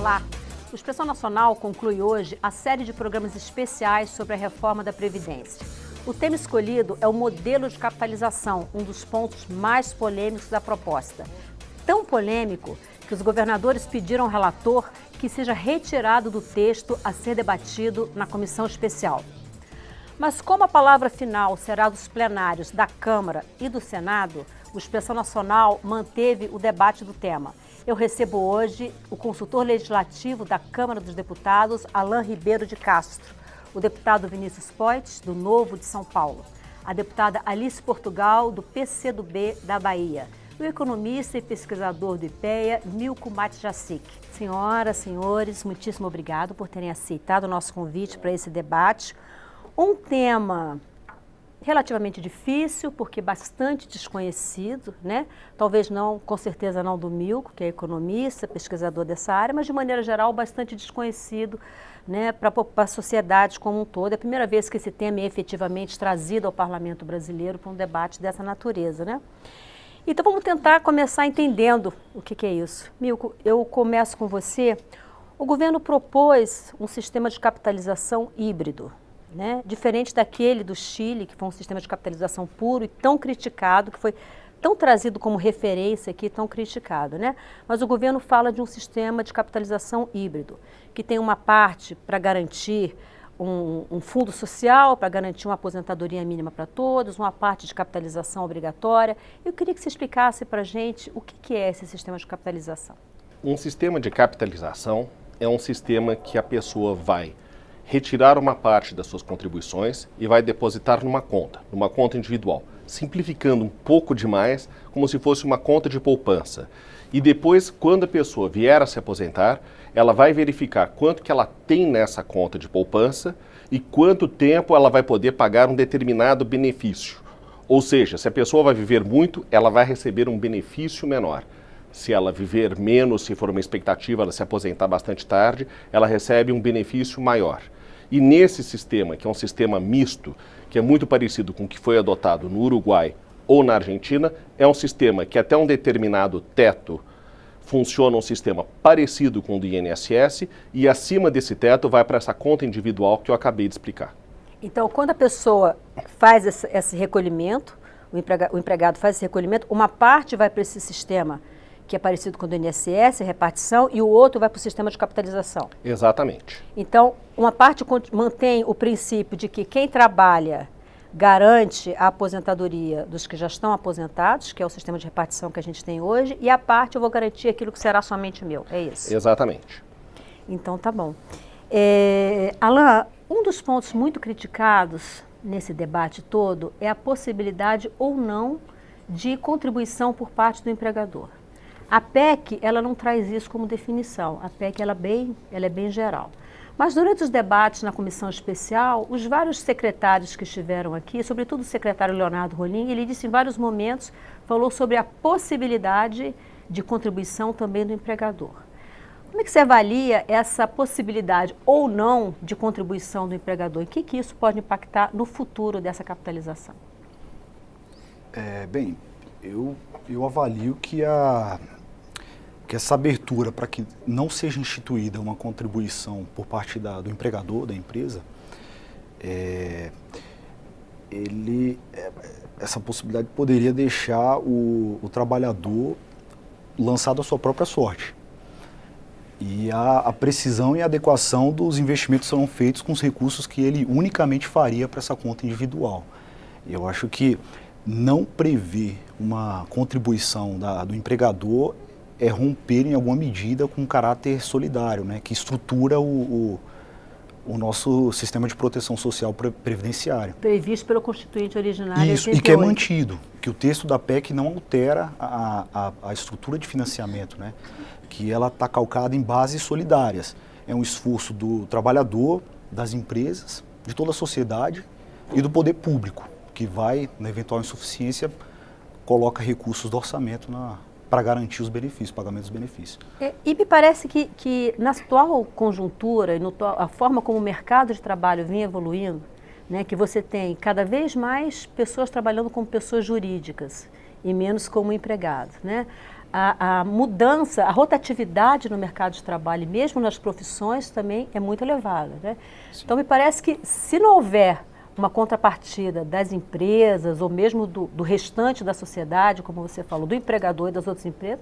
Olá! O Expressão Nacional conclui hoje a série de programas especiais sobre a reforma da Previdência. O tema escolhido é o modelo de capitalização, um dos pontos mais polêmicos da proposta. Tão polêmico que os governadores pediram ao relator que seja retirado do texto a ser debatido na comissão especial. Mas como a palavra final será dos plenários da Câmara e do Senado, o Expressão Nacional manteve o debate do tema. Eu recebo hoje o consultor legislativo da Câmara dos Deputados, Alain Ribeiro de Castro, o deputado Vinícius Poit, do Novo de São Paulo, a deputada Alice Portugal, do PCdoB da Bahia, e o economista e pesquisador do IPEA, Milko Matjacic. Senhoras, senhores, muitíssimo obrigado por terem aceitado o nosso convite para esse debate. Um tema relativamente difícil, porque bastante desconhecido, né? Talvez não, com certeza não do Milko, que é economista, pesquisador dessa área, mas de maneira geral bastante desconhecido, né, para a sociedade como um todo. É a primeira vez que esse tema é efetivamente trazido ao Parlamento brasileiro para um debate dessa natureza, né? Então vamos tentar começar entendendo o que é isso. Milko, eu começo com você. O governo propôs um sistema de capitalização híbrido, né? Diferente daquele do Chile, que foi um sistema de capitalização puro e tão criticado, que foi tão trazido como referência aqui, tão criticado, né? Mas o governo fala de um sistema de capitalização híbrido, que tem uma parte para garantir um fundo social, para garantir uma aposentadoria mínima para todos, uma parte de capitalização obrigatória. Eu queria que você explicasse para a gente o que é esse sistema de capitalização. Um sistema de capitalização é um sistema que a pessoa vai retirar uma parte das suas contribuições e vai depositar numa conta individual, simplificando um pouco demais, como se fosse uma conta de poupança. E depois, quando a pessoa vier a se aposentar, ela vai verificar quanto que ela tem nessa conta de poupança e quanto tempo ela vai poder pagar um determinado benefício. Ou seja, se a pessoa vai viver muito, ela vai receber um benefício menor. Se ela viver menos, se for uma expectativa, ela se aposentar bastante tarde, ela recebe um benefício maior. E nesse sistema, que é um sistema misto, que é muito parecido com o que foi adotado no Uruguai ou na Argentina, é um sistema que até um determinado teto funciona um sistema parecido com o do INSS e acima desse teto vai para essa conta individual que eu acabei de explicar. Então, quando a pessoa faz esse recolhimento, o empregado faz esse recolhimento, uma parte vai para esse sistema que é parecido com o do INSS, repartição, e o outro vai para o sistema de capitalização. Exatamente. Então, uma parte mantém o princípio de que quem trabalha garante a aposentadoria dos que já estão aposentados, que é o sistema de repartição que a gente tem hoje, e a parte eu vou garantir aquilo que será somente meu, é isso? Exatamente. Então, tá bom. Alain, um dos pontos muito criticados nesse debate todo é a possibilidade ou não de contribuição por parte do empregador. A PEC, ela não traz isso como definição. A PEC, ela é bem geral. Mas durante os debates na comissão especial, os vários secretários que estiveram aqui, sobretudo o secretário Leonardo Rolim, ele disse em vários momentos, falou sobre a possibilidade de contribuição também do empregador. Como é que você avalia essa possibilidade ou não de contribuição do empregador? E o que isso pode impactar no futuro dessa capitalização? Eu avalio que essa abertura para que não seja instituída uma contribuição por parte do empregador, da empresa, essa possibilidade poderia deixar o trabalhador lançado à sua própria sorte. E a precisão e a adequação dos investimentos serão feitos com os recursos que ele unicamente faria para essa conta individual. Eu acho que não prever uma contribuição do empregador é romper em alguma medida com um caráter solidário, né, que estrutura o nosso sistema de proteção social previdenciário. Previsto pelo Constituinte originário. Isso, e que é mantido, que o texto da PEC não altera a estrutura de financiamento, né, que ela está calcada em bases solidárias. É um esforço do trabalhador, das empresas, de toda a sociedade e do poder público, que vai, na eventual insuficiência, coloca recursos do orçamento para garantir os benefícios, pagamento dos benefícios. E me parece que na atual conjuntura e a forma como o mercado de trabalho vem evoluindo, né, que você tem cada vez mais pessoas trabalhando como pessoas jurídicas e menos como empregado, né? A mudança, a rotatividade no mercado de trabalho, mesmo nas profissões, também é muito elevada, né? Então, me parece que se não houver uma contrapartida das empresas ou mesmo do restante da sociedade, como você falou, do empregador e das outras empresas,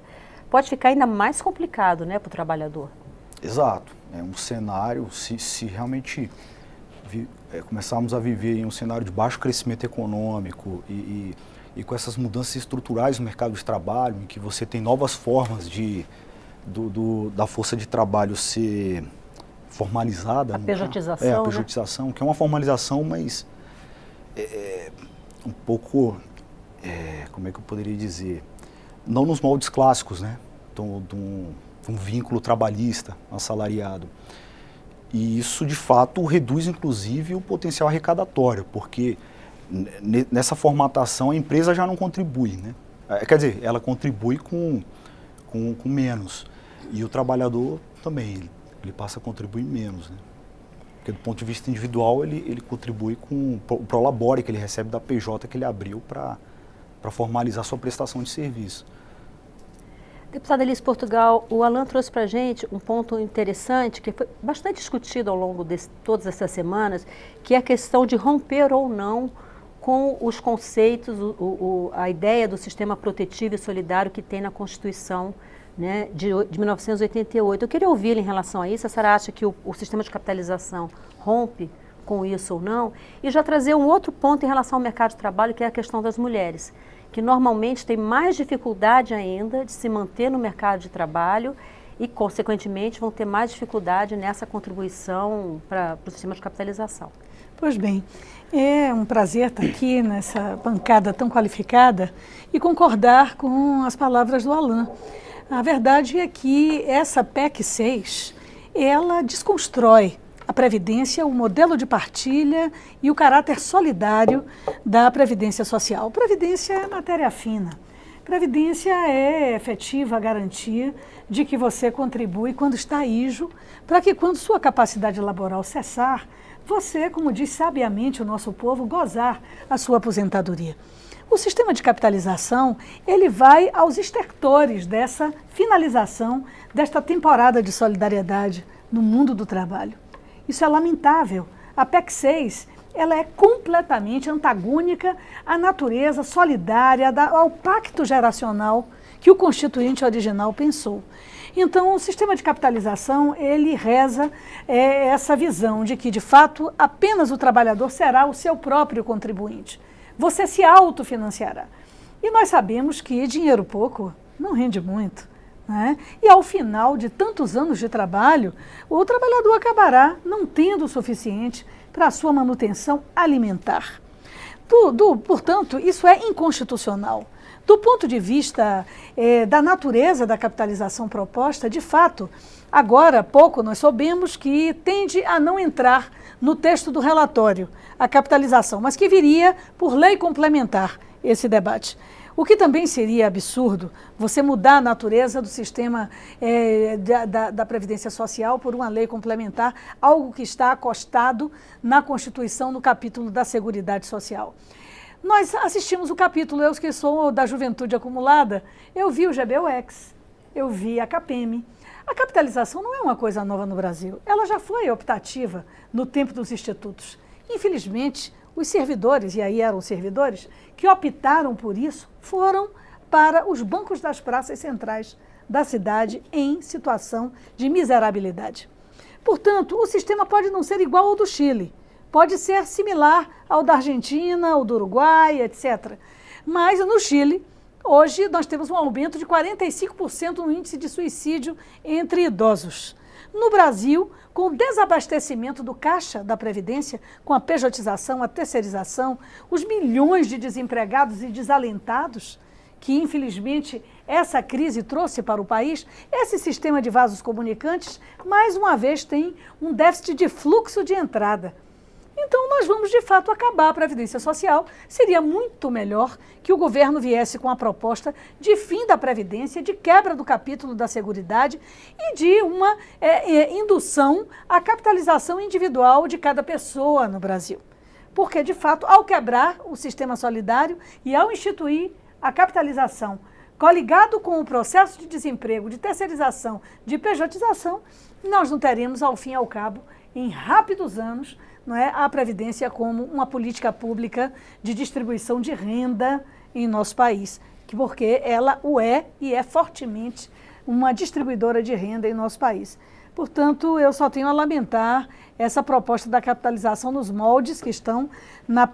pode ficar ainda mais complicado, né, para o trabalhador. Exato. É um cenário, se realmente começarmos a viver em um cenário de baixo crescimento econômico e com essas mudanças estruturais no mercado de trabalho, em que você tem novas formas da força de trabalho ser formalizada. A pejotização, a pejotização, né? Que é uma formalização, mas um pouco, como é que eu poderia dizer, não nos moldes clássicos, né? De um vínculo trabalhista, assalariado. E isso, de fato, reduz, inclusive, o potencial arrecadatório, porque nessa formatação a empresa já não contribui, né? Quer dizer, ela contribui com menos. E o trabalhador também, ele passa a contribuir menos, né? Porque do ponto de vista individual, ele contribui com o prolabore que ele recebe da PJ que ele abriu para formalizar sua prestação de serviço. Deputada Elis Portugal, o Alan trouxe para a gente um ponto interessante que foi bastante discutido ao longo de todas essas semanas, que é a questão de romper ou não com os conceitos, a ideia do sistema protetivo e solidário que tem na Constituição, né, de 1988. Eu queria ouvi-la em relação a isso. A senhora acha que o sistema de capitalização rompe com isso ou não? E já trazer um outro ponto em relação ao mercado de trabalho, que é a questão das mulheres, que normalmente tem mais dificuldade ainda de se manter no mercado de trabalho e, consequentemente, vão ter mais dificuldade nessa contribuição para o sistema de capitalização. Pois bem, é um prazer estar aqui nessa bancada tão qualificada e concordar com as palavras do Alan. A verdade é que essa PEC 6, ela desconstrói a Previdência, o modelo de partilha e o caráter solidário da Previdência Social. Previdência é matéria fina. Previdência é efetiva a garantia de que você contribui quando está íjo, para que quando sua capacidade laboral cessar, você, como diz sabiamente o nosso povo, gozar a sua aposentadoria. O sistema de capitalização, ele vai aos estertores dessa finalização desta temporada de solidariedade no mundo do trabalho. Isso é lamentável. A PEC 6, ela é completamente antagônica à natureza solidária, ao pacto geracional que o constituinte original pensou. Então, o sistema de capitalização, ele reza essa visão de que, de fato, apenas o trabalhador será o seu próprio contribuinte. Você se autofinanciará. E nós sabemos que dinheiro pouco não rende muito, né? E ao final de tantos anos de trabalho, o trabalhador acabará não tendo o suficiente para a sua manutenção alimentar. Portanto, isso é inconstitucional. Do ponto de vista da natureza da capitalização proposta, de fato, agora há pouco nós soubemos que tende a não entrar no texto do relatório a capitalização, mas que viria por lei complementar esse debate. O que também seria absurdo, você mudar a natureza do sistema da Previdência Social por uma lei complementar, algo que está acostado na Constituição, no capítulo da Seguridade Social. Nós assistimos o capítulo, eu que sou da juventude acumulada, eu vi o GBUX, eu vi a CAPEM. A capitalização não é uma coisa nova no Brasil, ela já foi optativa no tempo dos institutos. Infelizmente, os servidores, e aí eram servidores, que optaram por isso, foram para os bancos das praças centrais da cidade em situação de miserabilidade. Portanto, o sistema pode não ser igual ao do Chile, pode ser similar ao da Argentina, ao do Uruguai, etc. Mas no Chile, hoje nós temos um aumento de 45% no índice de suicídio entre idosos. No Brasil, com o desabastecimento do caixa da Previdência, com a pejotização, a terceirização, os milhões de desempregados e desalentados, que infelizmente essa crise trouxe para o país, esse sistema de vasos comunicantes, mais uma vez, tem um déficit de fluxo de entrada. Então, nós vamos, de fato, acabar a Previdência Social. Seria muito melhor que o governo viesse com a proposta de fim da Previdência, de quebra do capítulo da Seguridade e de uma indução à capitalização individual de cada pessoa no Brasil. Porque, de fato, ao quebrar o sistema solidário e ao instituir a capitalização coligado com o processo de desemprego, de terceirização, de pejotização, nós não teremos, ao fim e ao cabo, em rápidos anos, não é, a Previdência como uma política pública de distribuição de renda em nosso país, porque ela o é e é fortemente uma distribuidora de renda em nosso país. Portanto, eu só tenho a lamentar essa proposta da capitalização nos moldes que está na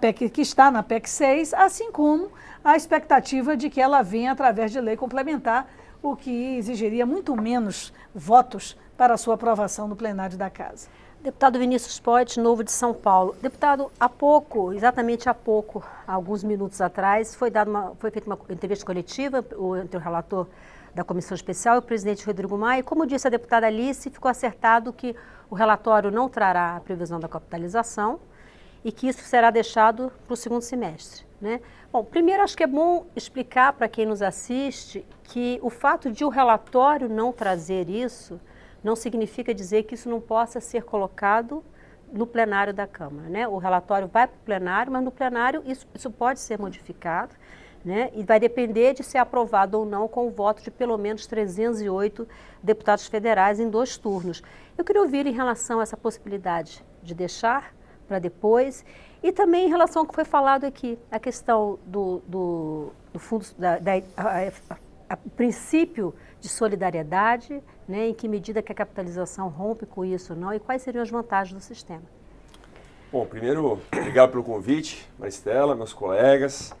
PEC 6, assim como a expectativa de que ela venha através de lei complementar, o que exigiria muito menos votos para a sua aprovação no plenário da Casa. Deputado Vinícius Poit, Novo de São Paulo. Deputado, exatamente há pouco, alguns minutos atrás, foi feita uma entrevista coletiva entre o relator da Comissão Especial e o presidente Rodrigo Maia. E como disse a deputada Alice, ficou acertado que o relatório não trará a previsão da capitalização e que isso será deixado para o segundo semestre, né? Bom, primeiro acho que é bom explicar para quem nos assiste que o fato de o relatório não trazer isso não significa dizer que isso não possa ser colocado no plenário da Câmara, né? O relatório vai para o plenário, mas no plenário isso pode ser modificado, né? E vai depender de ser aprovado ou não com o voto de pelo menos 308 deputados federais em 2 turnos. Eu queria ouvir em relação a essa possibilidade de deixar para depois e também em relação ao que foi falado aqui, a questão do fundo, o princípio de solidariedade, né? Em que medida que a capitalização rompe com isso ou não e quais seriam as vantagens do sistema. Bom, primeiro, obrigado pelo convite, Maristela, meus colegas.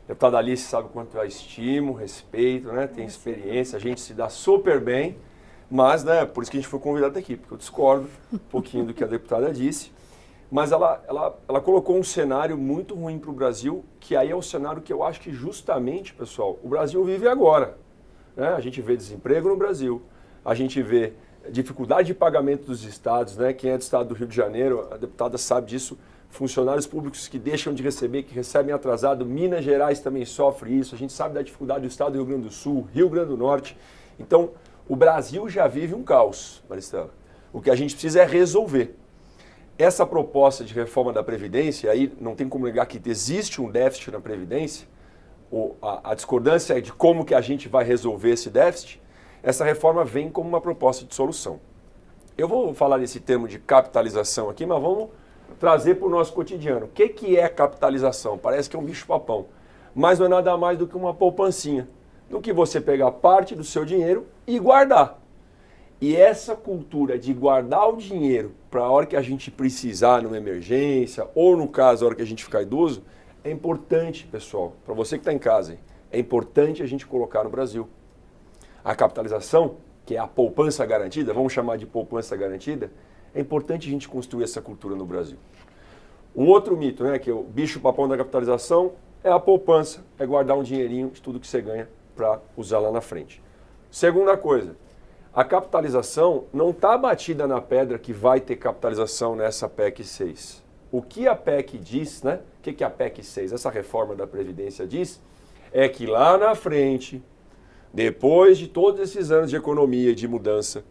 Deputada Alice sabe o quanto eu a estimo, respeito, né? Tem experiência, a gente se dá super bem, mas, né, por isso que a gente foi convidado aqui, porque eu discordo um pouquinho do que a deputada disse, mas ela colocou um cenário muito ruim para o Brasil, que aí é o cenário que eu acho que justamente, pessoal, o Brasil vive agora, né? A gente vê desemprego no Brasil, a gente vê dificuldade de pagamento dos estados, né? Quem é do estado do Rio de Janeiro, a deputada sabe disso, funcionários públicos que deixam de receber, que recebem atrasado, Minas Gerais também sofre isso, a gente sabe da dificuldade do estado do Rio Grande do Sul, Rio Grande do Norte. Então, o Brasil já vive um caos, Maristela. O que a gente precisa é resolver. Essa proposta de reforma da Previdência, aí não tem como negar que existe um déficit na Previdência, a discordância é de como que a gente vai resolver esse déficit, essa reforma vem como uma proposta de solução. Eu vou falar nesse termo de capitalização aqui, mas vamos trazer para o nosso cotidiano. O que é capitalização? Parece que é um bicho-papão, mas não é nada mais do que uma poupancinha, do que você pegar parte do seu dinheiro e guardar. E essa cultura de guardar o dinheiro para a hora que a gente precisar numa emergência, ou no caso, a hora que a gente ficar idoso, é importante, pessoal, para você que está em casa, hein? É importante a gente colocar no Brasil. A capitalização, que é a poupança garantida, vamos chamar de poupança garantida, é importante a gente construir essa cultura no Brasil. Um outro mito, né, que é o bicho-papão da capitalização, é a poupança, é guardar um dinheirinho de tudo que você ganha para usar lá na frente. Segunda coisa, a capitalização não está batida na pedra que vai ter capitalização nessa PEC 6. O que a PEC diz, né? O que a PEC 6, essa reforma da Previdência diz, é que lá na frente, depois de todos esses anos de economia e de mudança,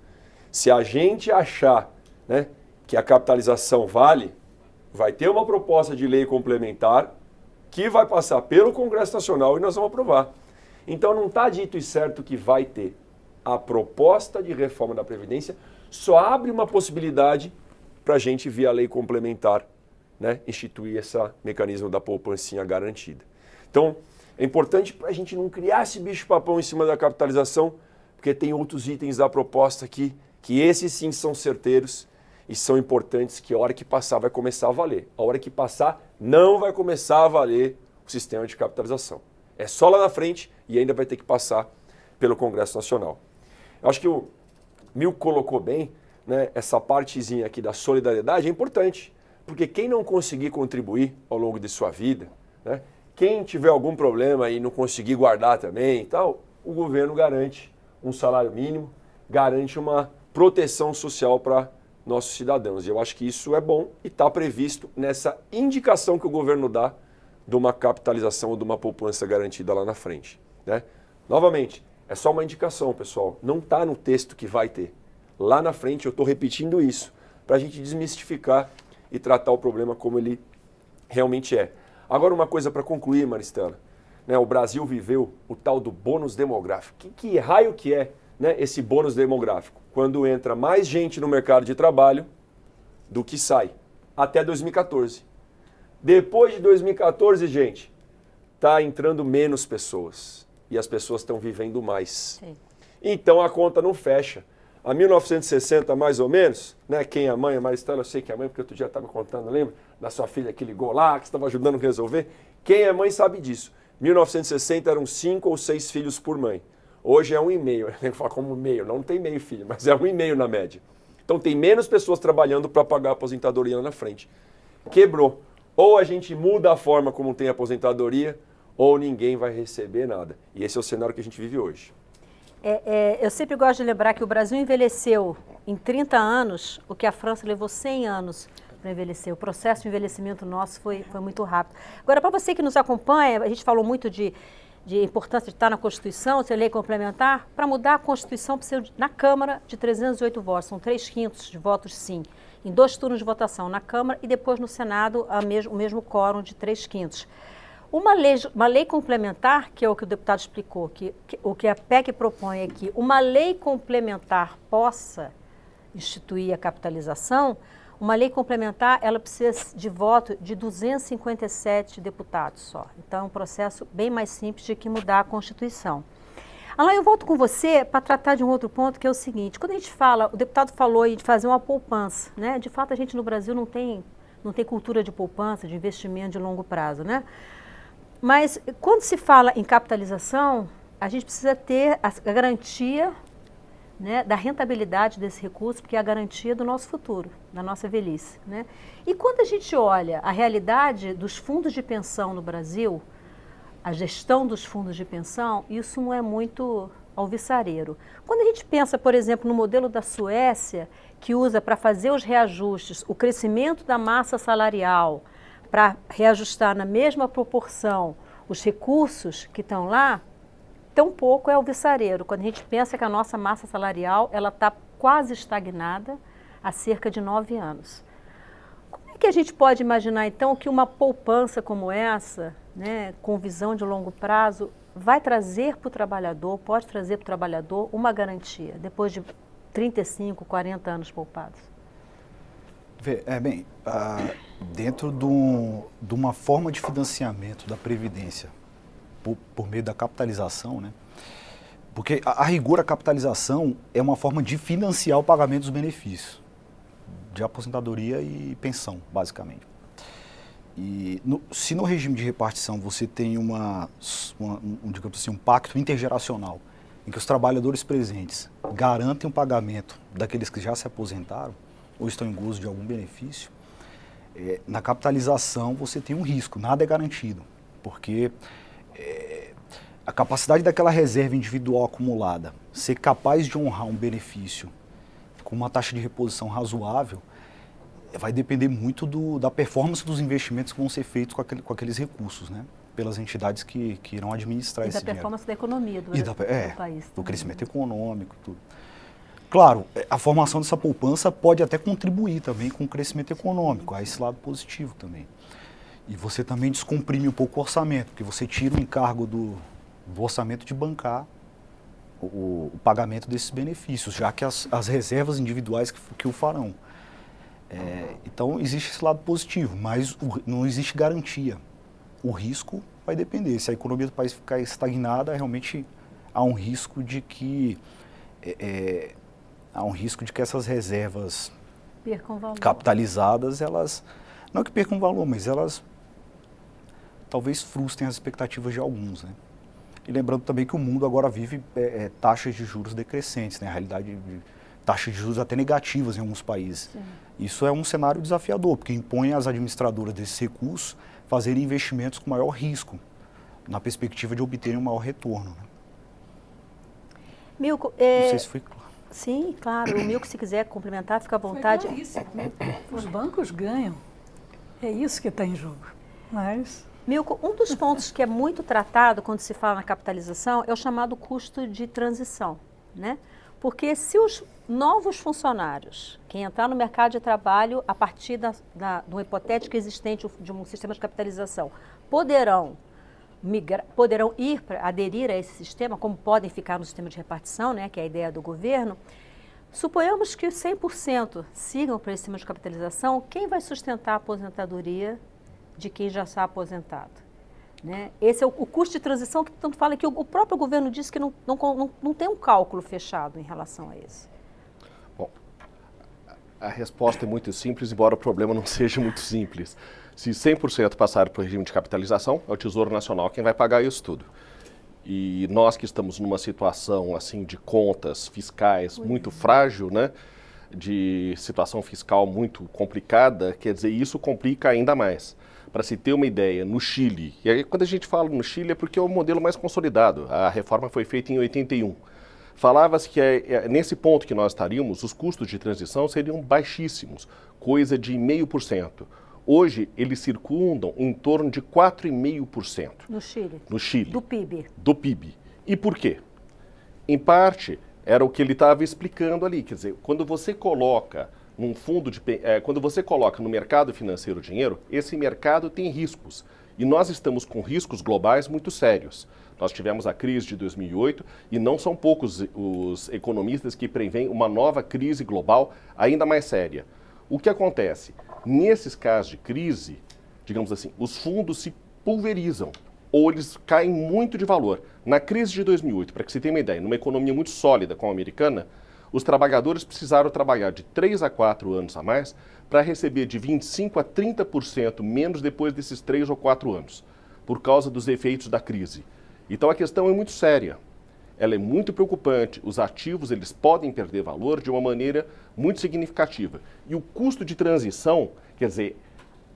se a gente achar, né, que a capitalização vale, vai ter uma proposta de lei complementar que vai passar pelo Congresso Nacional e nós vamos aprovar. Então não está dito e certo que vai ter. A proposta de reforma da Previdência só abre uma possibilidade para a gente, via lei complementar, né, instituir esse mecanismo da poupancinha garantida. Então, é importante para a gente não criar esse bicho-papão em cima da capitalização, porque tem outros itens da proposta aqui, que esses sim são certeiros e são importantes, que a hora que passar vai começar a valer. A hora que passar não vai começar a valer o sistema de capitalização. É só lá na frente e ainda vai ter que passar pelo Congresso Nacional. Eu acho que o Milko colocou bem, né, essa partezinha aqui da solidariedade é importante, porque quem não conseguir contribuir ao longo de sua vida, né, quem tiver algum problema e não conseguir guardar também e tal, o governo garante um salário mínimo, garante uma proteção social para nossos cidadãos. E eu acho que isso é bom e está previsto nessa indicação que o governo dá de uma capitalização ou de uma poupança garantida lá na frente, né? Novamente, é só uma indicação, pessoal. Não está no texto que vai ter. Lá na frente eu estou repetindo isso para a gente desmistificar e tratar o problema como ele realmente é. Agora uma coisa para concluir, Maristela. né, o Brasil viveu o tal do bônus demográfico. Que raio que é, né, esse bônus demográfico? Quando entra mais gente no mercado de trabalho do que sai, até 2014. Depois de 2014, gente, está entrando menos pessoas e as pessoas estão vivendo mais. Sim. Então a conta não fecha. A 1960, mais ou menos, né? Quem é a mãe, a Maristela, eu sei que é a mãe, porque outro dia estava contando, lembra? Da sua filha que ligou lá, que estava ajudando a resolver. Quem é mãe sabe disso. 1960 eram 5 ou 6 filhos por mãe. Hoje é 1,5. Eu falo como meio, não tem meio filho, mas é 1,5 na média. Então tem menos pessoas trabalhando para pagar a aposentadoria lá na frente. Quebrou. Ou a gente muda a forma como tem a aposentadoria, ou ninguém vai receber nada. E esse é o cenário que a gente vive hoje. Eu sempre gosto de lembrar que o Brasil envelheceu em 30 anos o que a França levou 100 anos para envelhecer. O processo de envelhecimento nosso foi muito rápido. Agora, para você que nos acompanha, a gente falou muito de importância de estar na Constituição, ser lei complementar. Para mudar a Constituição, precisa na Câmara de 308 votos, são 3/5 de votos sim, em 2 turnos de votação na Câmara e depois no Senado o mesmo quórum de 3/5. Uma lei complementar, que é o que o deputado explicou, o que a PEC propõe é que uma lei complementar possa instituir a capitalização. Uma lei complementar, ela precisa de voto de 257 deputados só. Então, é um processo bem mais simples de que mudar a Constituição. Alain, eu volto com você para tratar de um outro ponto, que é o seguinte. Quando a gente fala, o deputado falou de fazer uma poupança, né? De fato, a gente no Brasil não tem cultura de poupança, de investimento de longo prazo, né? Mas, quando se fala em capitalização, a gente precisa ter a garantia, né, da rentabilidade desse recurso, porque é a garantia do nosso futuro, da nossa velhice, né? E quando a gente olha a realidade dos fundos de pensão no Brasil, a gestão dos fundos de pensão, isso não é muito alvissareiro. Quando a gente pensa, por exemplo, no modelo da Suécia, que usa para fazer os reajustes o crescimento da massa salarial, para reajustar na mesma proporção os recursos que estão lá, tão pouco é alvissareiro. Quando a gente pensa que a nossa massa salarial ela está quase estagnada há cerca de 9 anos. Como é que a gente pode imaginar, então, que uma poupança como essa, né, com visão de longo prazo, vai trazer para o trabalhador, pode trazer para o trabalhador uma garantia, depois de 35, 40 anos poupados? Dentro de uma forma de financiamento da Previdência, por meio da capitalização, né? Porque a rigor a capitalização é uma forma de financiar o pagamento dos benefícios de aposentadoria e pensão, basicamente. E se no regime de repartição você tem digamos assim, um pacto intergeracional em que os trabalhadores presentes garantem o pagamento daqueles que já se aposentaram ou estão em gozo de algum benefício, na capitalização você tem um risco, nada é garantido, porque a capacidade daquela reserva individual acumulada ser capaz de honrar um benefício com uma taxa de reposição razoável vai depender muito da performance dos investimentos que vão ser feitos com aqueles recursos, né? Pelas entidades que irão administrar esse dinheiro. E da performance da economia do país. Do crescimento econômico, tudo. Claro, a formação dessa poupança pode até contribuir também com o crescimento econômico, há esse lado positivo também. E você também descomprime um pouco o orçamento, porque você tira o encargo do orçamento de bancar o pagamento desses benefícios, já que as reservas individuais que o farão. Então, existe esse lado positivo, mas não existe garantia. O risco vai depender. Se a economia do país ficar estagnada, realmente há um risco de que essas reservas percam valor. Capitalizadas, elas, não que percam valor, mas elas talvez frustrem as expectativas de alguns, né? E lembrando também que o mundo agora vive taxas de juros decrescentes, né? A realidade de taxas de juros até negativas em alguns países. Sim. Isso é um cenário desafiador, porque impõe às administradoras desses recursos fazerem investimentos com maior risco, na perspectiva de obterem um maior retorno, né? Milko, não sei se foi claro. Sim, claro. O Milko, se quiser complementar, fica à vontade. Foi claríssimo. Os bancos ganham. É isso que está em jogo. Mas... Milko, um dos pontos que é muito tratado quando se fala na capitalização é o chamado custo de transição, né? Porque se os novos funcionários, quem entrar no mercado de trabalho a partir de uma hipotética existente de um sistema de capitalização, poderão poderão aderir a esse sistema, como podem ficar no sistema de repartição, né, que é a ideia do governo. Suponhamos que 100% sigam para esse sistema de capitalização, quem vai sustentar a aposentadoria de quem já está aposentado? Né? Esse é o custo de transição que tanto fala que o próprio governo disse que não tem um cálculo fechado em relação a isso. Bom, a resposta é muito simples, embora o problema não seja muito simples. Se 100% passar para o regime de capitalização, é o Tesouro Nacional quem vai pagar isso tudo. E nós que estamos numa situação assim de contas fiscais muito frágil, né, de situação fiscal muito complicada, quer dizer, isso complica ainda mais. Para se ter uma ideia, no Chile, e aí quando a gente fala no Chile é porque é o modelo mais consolidado, a reforma foi feita em 81. Falava-se que nesse ponto que nós estaríamos, os custos de transição seriam baixíssimos, coisa de 0,5%. Hoje, eles circundam em torno de 4,5%. No Chile? No Chile. Do PIB? Do PIB. E por quê? Em parte, era o que ele estava explicando ali. Quer dizer, quando você coloca num fundo quando você coloca no mercado financeiro dinheiro, esse mercado tem riscos. E nós estamos com riscos globais muito sérios. Nós tivemos a crise de 2008 e não são poucos os economistas que preveem uma nova crise global ainda mais séria. O que acontece? Nesses casos de crise, digamos assim, os fundos se pulverizam ou eles caem muito de valor. Na crise de 2008, para que você tenha uma ideia, numa economia muito sólida como a americana, os trabalhadores precisaram trabalhar de 3 a 4 anos a mais para receber de 25% a 30% menos depois desses 3 ou 4 anos, por causa dos efeitos da crise. Então a questão é muito séria. Ela é muito preocupante, os ativos eles podem perder valor de uma maneira muito significativa. E o custo de transição, quer dizer,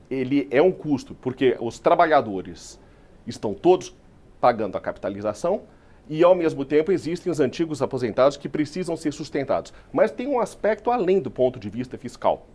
ele é um custo, porque os trabalhadores estão todos pagando a capitalização e, ao mesmo tempo, existem os antigos aposentados que precisam ser sustentados. Mas tem um aspecto além do ponto de vista fiscal,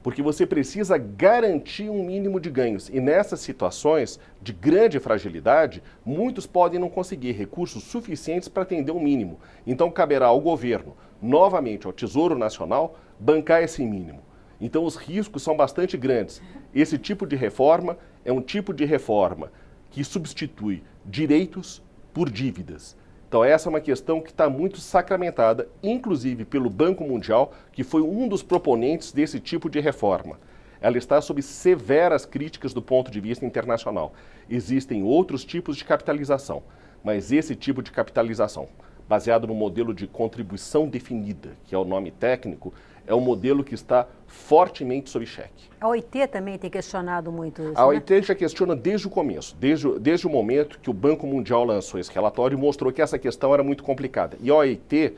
porque você precisa garantir um mínimo de ganhos. E nessas situações de grande fragilidade, muitos podem não conseguir recursos suficientes para atender o mínimo. Então, caberá ao governo, novamente ao Tesouro Nacional, bancar esse mínimo. Então, os riscos são bastante grandes. Esse tipo de reforma é um tipo de reforma que substitui direitos por dívidas. Então, essa é uma questão que está muito sacramentada, inclusive pelo Banco Mundial, que foi um dos proponentes desse tipo de reforma. Ela está sob severas críticas do ponto de vista internacional. Existem outros tipos de capitalização, mas esse tipo de capitalização, baseado no modelo de contribuição definida, que é o nome técnico, é um modelo que está fortemente sob cheque. A OIT também tem questionado muito isso, A OIT já questiona desde o começo, desde o momento que o Banco Mundial lançou esse relatório e mostrou que essa questão era muito complicada. E a OIT,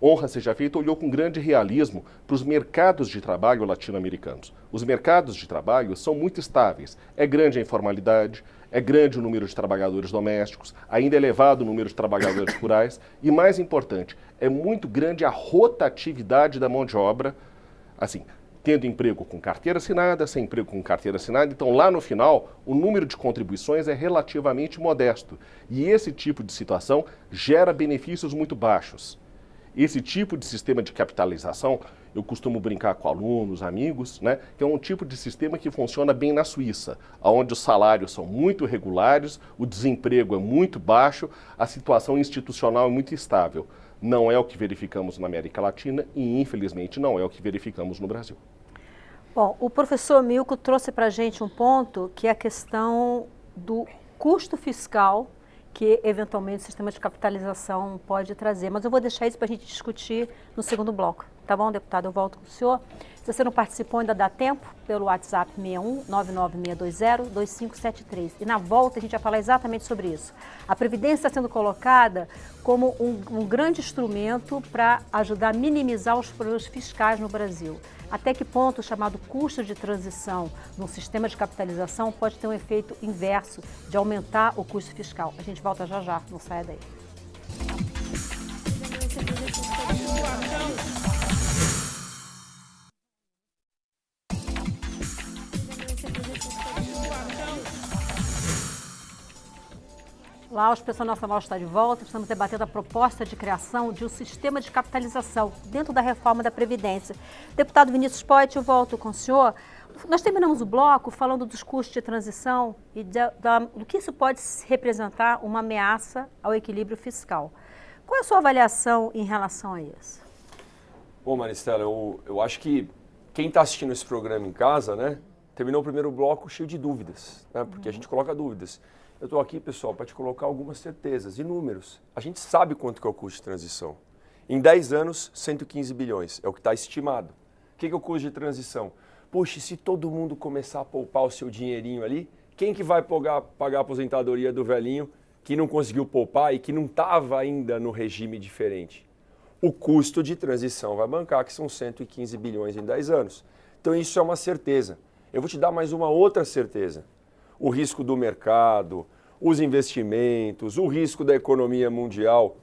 honra seja feita, olhou com grande realismo para os mercados de trabalho latino-americanos. Os mercados de trabalho são muito estáveis. É grande a informalidade, é grande o número de trabalhadores domésticos, ainda é elevado o número de trabalhadores rurais e, mais importante, é muito grande a rotatividade da mão de obra, assim, tendo emprego com carteira assinada, sem emprego com carteira assinada. Então, lá no final, o número de contribuições é relativamente modesto. E esse tipo de situação gera benefícios muito baixos. Esse tipo de sistema de capitalização, eu costumo brincar com alunos, amigos, né, que é um tipo de sistema que funciona bem na Suíça, onde os salários são muito regulares, o desemprego é muito baixo, a situação institucional é muito estável. Não é o que verificamos na América Latina e, infelizmente, não é o que verificamos no Brasil. Bom, o professor Milko trouxe para a gente um ponto que é a questão do custo fiscal que, eventualmente, o sistema de capitalização pode trazer. Mas eu vou deixar isso para a gente discutir no segundo bloco. Tá bom, deputado? Eu volto com o senhor. Se você não participou, ainda dá tempo, pelo WhatsApp 61-99620-2573. E na volta a gente vai falar exatamente sobre isso. A Previdência está sendo colocada como um grande instrumento para ajudar a minimizar os problemas fiscais no Brasil. Até que ponto o chamado custo de transição num sistema de capitalização pode ter um efeito inverso de aumentar o custo fiscal? A gente volta já já, não saia daí. Olá, a Expressão Nacional está de volta. Estamos debatendo a proposta de criação de um sistema de capitalização dentro da reforma da Previdência. Deputado Vinícius Poit, eu volto com o senhor. Nós terminamos o bloco falando dos custos de transição e do que isso pode representar uma ameaça ao equilíbrio fiscal. Qual é a sua avaliação em relação a isso? Bom, Maristela, eu acho que quem está assistindo esse programa em casa, né, terminou o primeiro bloco cheio de dúvidas, né, porque a gente coloca dúvidas. Eu estou aqui, pessoal, para te colocar algumas certezas e números. A gente sabe quanto que é o custo de transição. Em 10 anos, 115 bilhões, é o que está estimado. O que é o custo de transição? Puxa, se todo mundo começar a poupar o seu dinheirinho ali, quem que vai pagar a aposentadoria do velhinho que não conseguiu poupar e que não estava ainda no regime diferente? O custo de transição vai bancar, que são 115 bilhões em 10 anos. Então isso é uma certeza. Eu vou te dar mais uma outra certeza. O risco do mercado, os investimentos, o risco da economia mundial.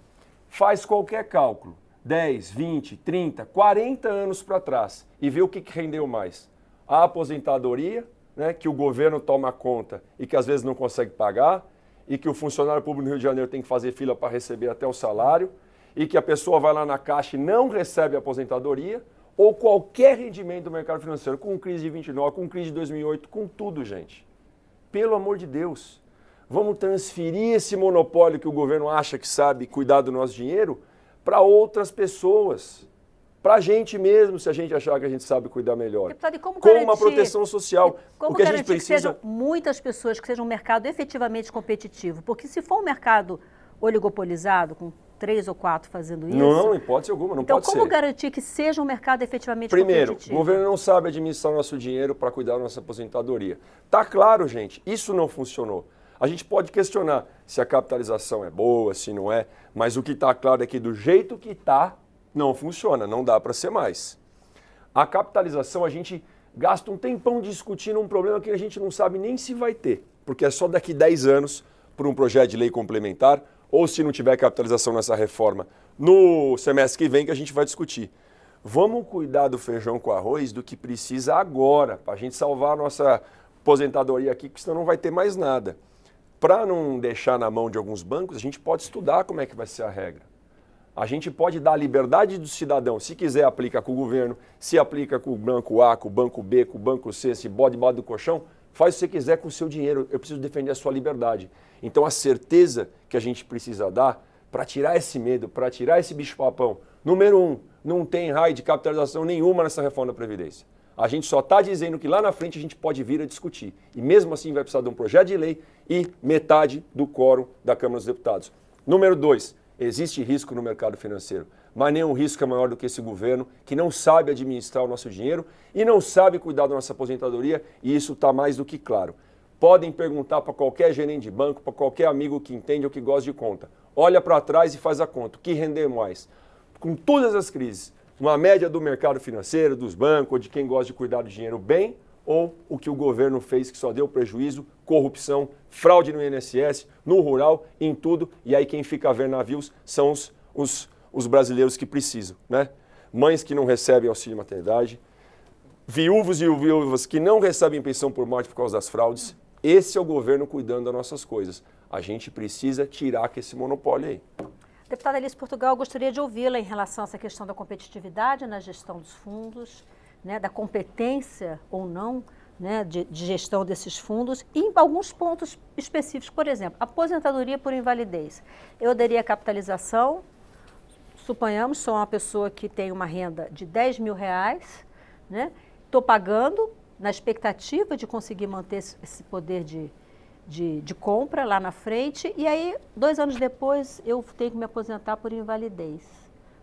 Faz qualquer cálculo, 10, 20, 30, 40 anos para trás e vê o que rendeu mais. A aposentadoria, né, que o governo toma conta e que às vezes não consegue pagar, e que o funcionário público no Rio de Janeiro tem que fazer fila para receber até o salário, e que a pessoa vai lá na caixa e não recebe a aposentadoria, ou qualquer rendimento do mercado financeiro, com crise de 29, com crise de 2008, com tudo, gente. Pelo amor de Deus, vamos transferir esse monopólio que o governo acha que sabe cuidar do nosso dinheiro para outras pessoas, para a gente mesmo, se a gente achar que a gente sabe cuidar melhor. Deputado, e como com uma proteção social. Como o que a garantir gente precisa... que sejam muitas pessoas, que seja um mercado efetivamente competitivo? Porque se for um mercado oligopolizado, com 3 ou 4 fazendo isso... Não, hipótese alguma, não pode ser. Então, como garantir que seja um mercado efetivamente Primeiro, competitivo? o governo não sabe administrar o nosso dinheiro para cuidar da nossa aposentadoria. Tá claro, gente, isso não funcionou. A gente pode questionar se a capitalização é boa, se não é, mas o que está claro é que do jeito que está, não funciona, não dá para ser mais. A capitalização, a gente gasta um tempão discutindo um problema que a gente não sabe nem se vai ter, porque é só daqui 10 anos por um projeto de lei complementar, ou se não tiver capitalização nessa reforma, no semestre que vem que a gente vai discutir. Vamos cuidar do feijão com arroz do que precisa agora, para a gente salvar a nossa aposentadoria aqui, porque senão não vai ter mais nada. Para não deixar na mão de alguns bancos, a gente pode estudar como é que vai ser a regra. A gente pode dar a liberdade do cidadão, se quiser aplica com o governo, se aplica com o banco A, com o banco B, com o banco C, se bode debaixo do colchão, faz o que você quiser com o seu dinheiro, eu preciso defender a sua liberdade. Então a certeza que a gente precisa dar para tirar esse medo, para tirar esse bicho-papão, número 1, não tem raio de capitalização nenhuma nessa reforma da Previdência. A gente só está dizendo que lá na frente a gente pode vir a discutir. E mesmo assim vai precisar de um projeto de lei e metade do quórum da Câmara dos Deputados. Número 2, existe risco no mercado financeiro, mas nenhum risco é maior do que esse governo que não sabe administrar o nosso dinheiro e não sabe cuidar da nossa aposentadoria, e isso está mais do que claro. Podem perguntar para qualquer gerente de banco, para qualquer amigo que entende ou que gosta de conta. Olha para trás e faz a conta. O que render mais? Com todas as crises, uma média do mercado financeiro, dos bancos, ou de quem gosta de cuidar do dinheiro bem, ou o que o governo fez que só deu prejuízo, corrupção, fraude no INSS, no rural, em tudo, e aí quem fica a ver navios são os brasileiros que precisam, né? Mães que não recebem auxílio maternidade, viúvos e viúvas que não recebem pensão por morte por causa das fraudes. Esse é o governo cuidando das nossas coisas. A gente precisa tirar esse monopólio aí. Deputada Alice Portugal, gostaria de ouvi-la em relação a essa questão da competitividade na gestão dos fundos, né, da competência ou não, né, de gestão desses fundos, e em alguns pontos específicos. Por exemplo, aposentadoria por invalidez. Eu daria capitalização, suponhamos, sou uma pessoa que tem uma renda de R$10 mil, né, estou pagando na expectativa de conseguir manter esse poder de compra lá na frente, e aí 2 anos depois eu tenho que me aposentar por invalidez.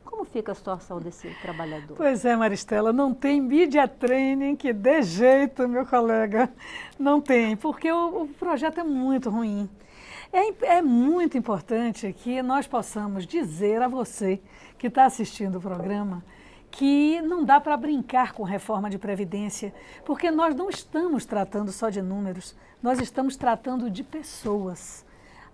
Como fica a situação desse trabalhador? Pois é, Maristela, não tem media training que dê jeito, meu colega. Não tem, porque o projeto é muito ruim. É muito importante que nós possamos dizer a você que está assistindo o programa que não dá para brincar com reforma de Previdência, porque nós não estamos tratando só de números, nós estamos tratando de pessoas.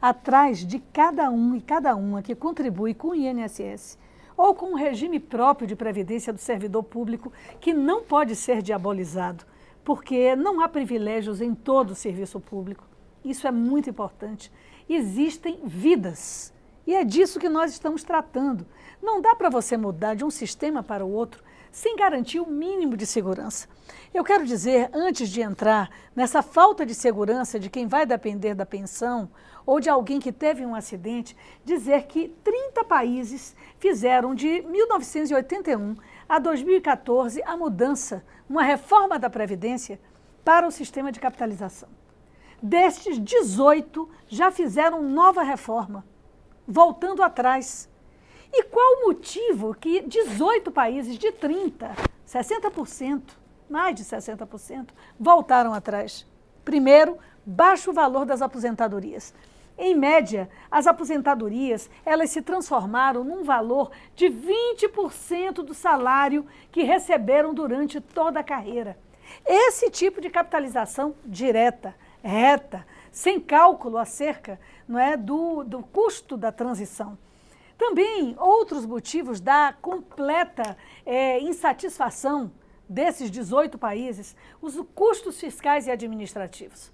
Atrás de cada um e cada uma que contribui com o INSS, ou com um regime próprio de previdência do servidor público que não pode ser diabolizado, porque não há privilégios em todo o serviço público. Isso é muito importante. Existem vidas, e é disso que nós estamos tratando. Não dá para você mudar de um sistema para o outro sem garantir o mínimo de segurança. Eu quero dizer, antes de entrar nessa falta de segurança de quem vai depender da pensão ou de alguém que teve um acidente, dizer que 30 países fizeram de 1981 a 2014 a mudança, uma reforma da Previdência para o sistema de capitalização. Destes, 18 já fizeram nova reforma, voltando atrás. E qual o motivo que 18 países de 30, 60%, mais de 60%, voltaram atrás? Primeiro, baixo valor das aposentadorias. Em média, as aposentadorias, elas se transformaram num valor de 20% do salário que receberam durante toda a carreira. Esse tipo de capitalização direta, reta, sem cálculo acerca, não é, do custo da transição. Também outros motivos da completa insatisfação desses 18 países, os custos fiscais e administrativos.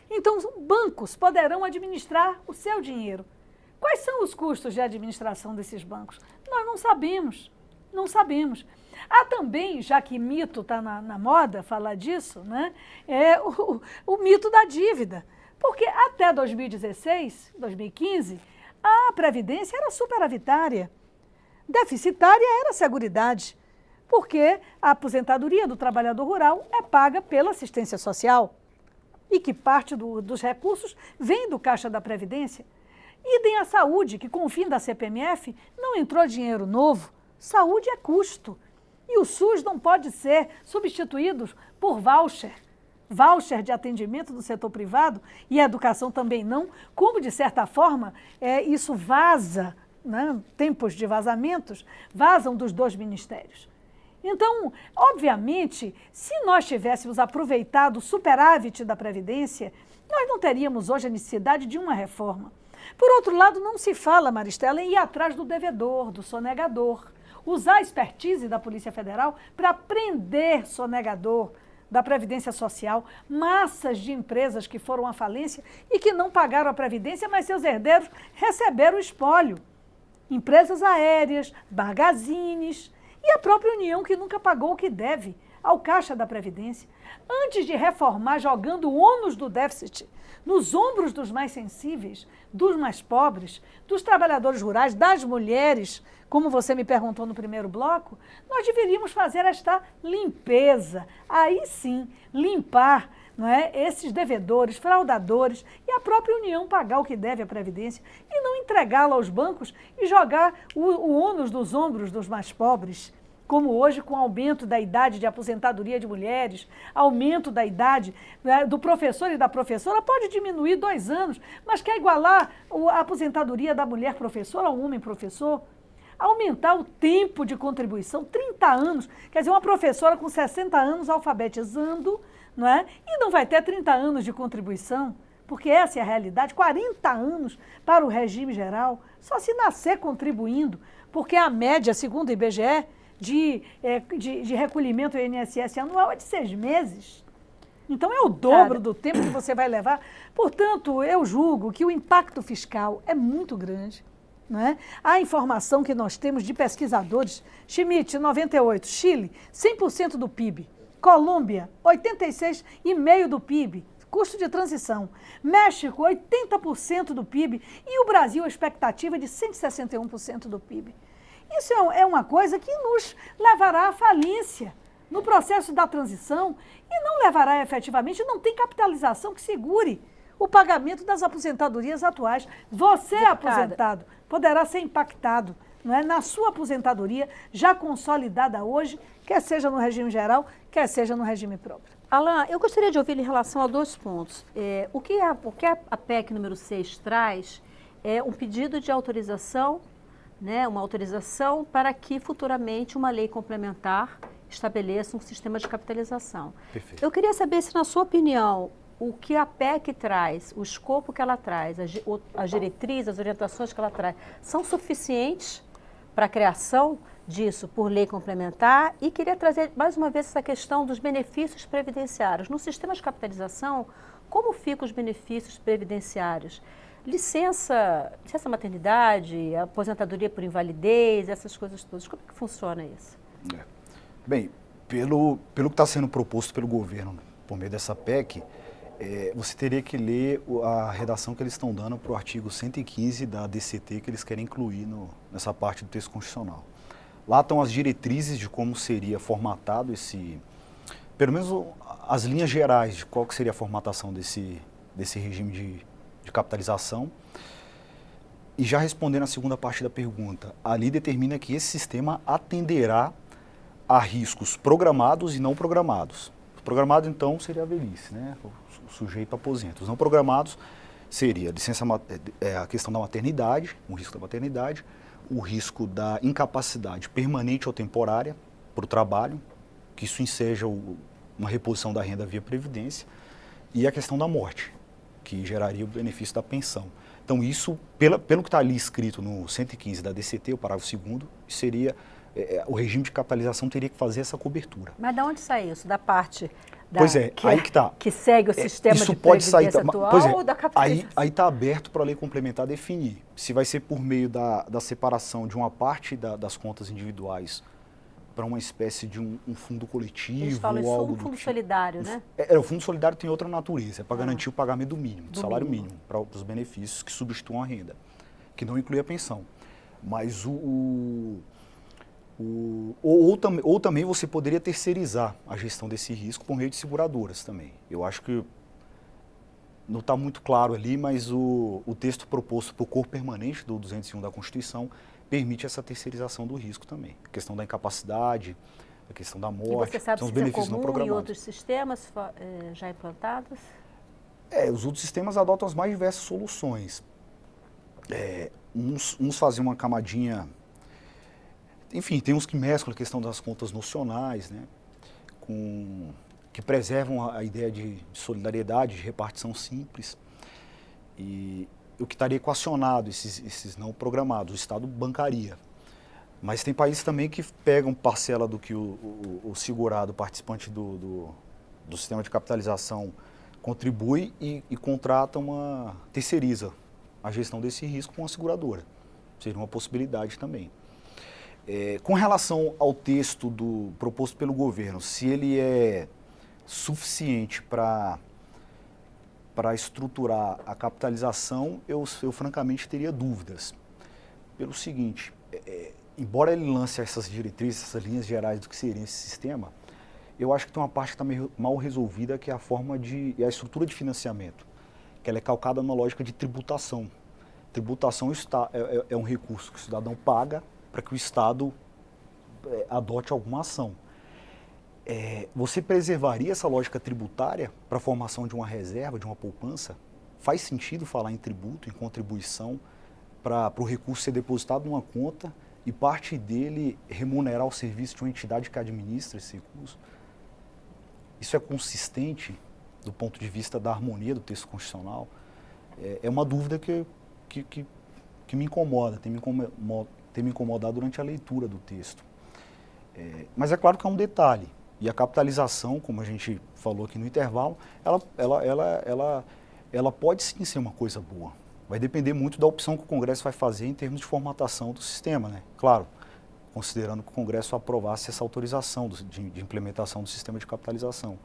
Então, bancos poderão administrar o seu dinheiro. Quais são os custos de administração desses bancos? Nós não sabemos, não sabemos. Há também, já que mito está na moda falar disso, né, o mito da dívida. Porque até 2016, 2015, a Previdência era superavitária. Deficitária era a Seguridade, porque a aposentadoria do trabalhador rural é paga pela assistência social e que parte dos recursos vem do Caixa da Previdência. Idem a saúde, que com o fim da CPMF não entrou dinheiro novo. Saúde é custo. E o SUS não pode ser substituído por voucher. Voucher de atendimento do setor privado e a educação também não, como de certa forma isso vaza, né, tempos de vazamentos, vazam dos dois ministérios. Então, obviamente, se nós tivéssemos aproveitado o superávit da Previdência, nós não teríamos hoje a necessidade de uma reforma. Por outro lado, não se fala, Maristela, em ir atrás do devedor, do sonegador, usar a expertise da Polícia Federal para prender sonegador da Previdência Social, massas de empresas que foram à falência e que não pagaram a Previdência, mas seus herdeiros receberam o espólio. Empresas aéreas, magazines e a própria União que nunca pagou o que deve ao Caixa da Previdência. Antes de reformar, jogando o ônus do déficit nos ombros dos mais sensíveis, dos mais pobres, dos trabalhadores rurais, das mulheres, como você me perguntou no primeiro bloco, nós deveríamos fazer esta limpeza. Aí sim, limpar, não é, esses devedores, fraudadores e a própria União pagar o que deve à Previdência e não entregá-la aos bancos e jogar o ônus dos ombros dos mais pobres. Como hoje, com o aumento da idade de aposentadoria de mulheres, aumento da idade, né, do professor e da professora, pode diminuir 2 anos, mas quer igualar a aposentadoria da mulher professora ao homem professor? Aumentar o tempo de contribuição, 30 anos, quer dizer, uma professora com 60 anos alfabetizando, não é? E não vai ter 30 anos de contribuição, porque essa é a realidade, 40 anos para o regime geral, só se nascer contribuindo, porque a média, segundo o IBGE, de recolhimento do INSS anual é de 6 meses. Então, é o dobro do tempo que você vai levar. Portanto, eu julgo que o impacto fiscal é muito grande. Não é? A informação que nós temos de pesquisadores, Schmidt, 98, Chile, 100% do PIB. Colômbia, 86,5% do PIB. Custo de transição. México, 80% do PIB. E o Brasil, a expectativa de 161% do PIB. Isso é uma coisa que nos levará à falência no processo da transição e não levará efetivamente, não tem capitalização que segure o pagamento das aposentadorias atuais. Você, aposentado, poderá ser impactado, não é, na sua aposentadoria já consolidada hoje, quer seja no regime geral, quer seja no regime próprio. Alain, eu gostaria de ouvir em relação a 2 pontos. O que a PEC número 6 traz é um pedido de autorização, né, uma autorização para que futuramente uma lei complementar estabeleça um sistema de capitalização. Perfeito. Eu queria saber se, na sua opinião, o que a PEC traz, o escopo que ela traz, as diretrizes, as orientações que ela traz, são suficientes para a criação disso por lei complementar? E queria trazer mais uma vez essa questão dos benefícios previdenciários. No sistema de capitalização, como ficam os benefícios previdenciários? Licença maternidade, aposentadoria por invalidez, essas coisas todas. Como é que funciona isso? Bem, pelo que está sendo proposto pelo governo por meio dessa PEC, você teria que ler a redação que eles estão dando para o artigo 115 da DCT que eles querem incluir nessa parte do texto constitucional. Lá estão as diretrizes de como seria formatado pelo menos as linhas gerais de qual que seria a formatação desse regime de capitalização. E já respondendo a segunda parte da pergunta, ali determina que esse sistema atenderá a riscos programados e não programados. Programado, então, seria a velhice, né? O sujeito aposenta. Os não programados seria a questão da maternidade, o risco da maternidade, o risco da incapacidade permanente ou temporária para o trabalho, que isso enseja uma reposição da renda via previdência, e a questão da morte, que geraria o benefício da pensão. Então, isso, pelo que está ali escrito no 115 da DCT, o parágrafo 2º, seria... o regime de capitalização teria que fazer essa cobertura. Mas de onde sai isso? Da parte pois é, aí que está. Que segue o sistema isso de pode previdência sair, atual pois é, ou da capitalização? Aí está aberto para a lei complementar definir se vai ser por meio da separação de uma parte das contas individuais para uma espécie de um fundo coletivo. Eles falam ou algo um fundo solidário, né? O fundo solidário tem outra natureza, é para garantir o pagamento do mínimo, do salário mínimo, para os benefícios que substituam a renda, que não inclui a pensão. Mas ou também você poderia terceirizar a gestão desse risco por meio de seguradoras também. Eu acho que não está muito claro ali, mas o texto proposto para o corpo permanente do 201 da Constituição permite essa terceirização do risco também. A questão da incapacidade, a questão da morte, e você sabe são os se benefícios é não comum programados. em outros sistemas já implantados? Os outros sistemas adotam as mais diversas soluções. Uns fazem uma camadinha... Enfim, tem uns que mesclam a questão das contas nocionais, né, que preservam a ideia de solidariedade, de repartição simples. E o que estaria equacionado, esses não programados, o Estado bancaria. Mas tem países também que pegam parcela do que o segurado, participante do sistema de capitalização, contribui e contrata terceiriza a gestão desse risco com a seguradora. Seria uma possibilidade também. Com relação ao texto proposto pelo governo, se ele é suficiente para estruturar a capitalização, eu francamente teria dúvidas. Pelo seguinte, embora ele lance essas diretrizes, essas linhas gerais do que seria esse sistema, eu acho que tem uma parte que está meio mal resolvida, que é a estrutura de financiamento, que ela é calcada numa lógica de tributação. Tributação é um recurso que o cidadão paga para que o Estado adote alguma ação. Você preservaria essa lógica tributária para a formação de uma reserva, de uma poupança? Faz sentido falar em tributo, em contribuição, para o recurso ser depositado numa conta e parte dele remunerar o serviço de uma entidade que administra esse recurso? Isso é consistente do ponto de vista da harmonia do texto constitucional? É uma dúvida que me incomoda, tem me incomodado durante a leitura do texto. Mas é claro que é um detalhe. E a capitalização, como a gente falou aqui no intervalo, ela pode sim ser uma coisa boa. Vai depender muito da opção que o Congresso vai fazer em termos de formatação do sistema, né? Claro, considerando que o Congresso aprovasse essa autorização de implementação do sistema de capitalização.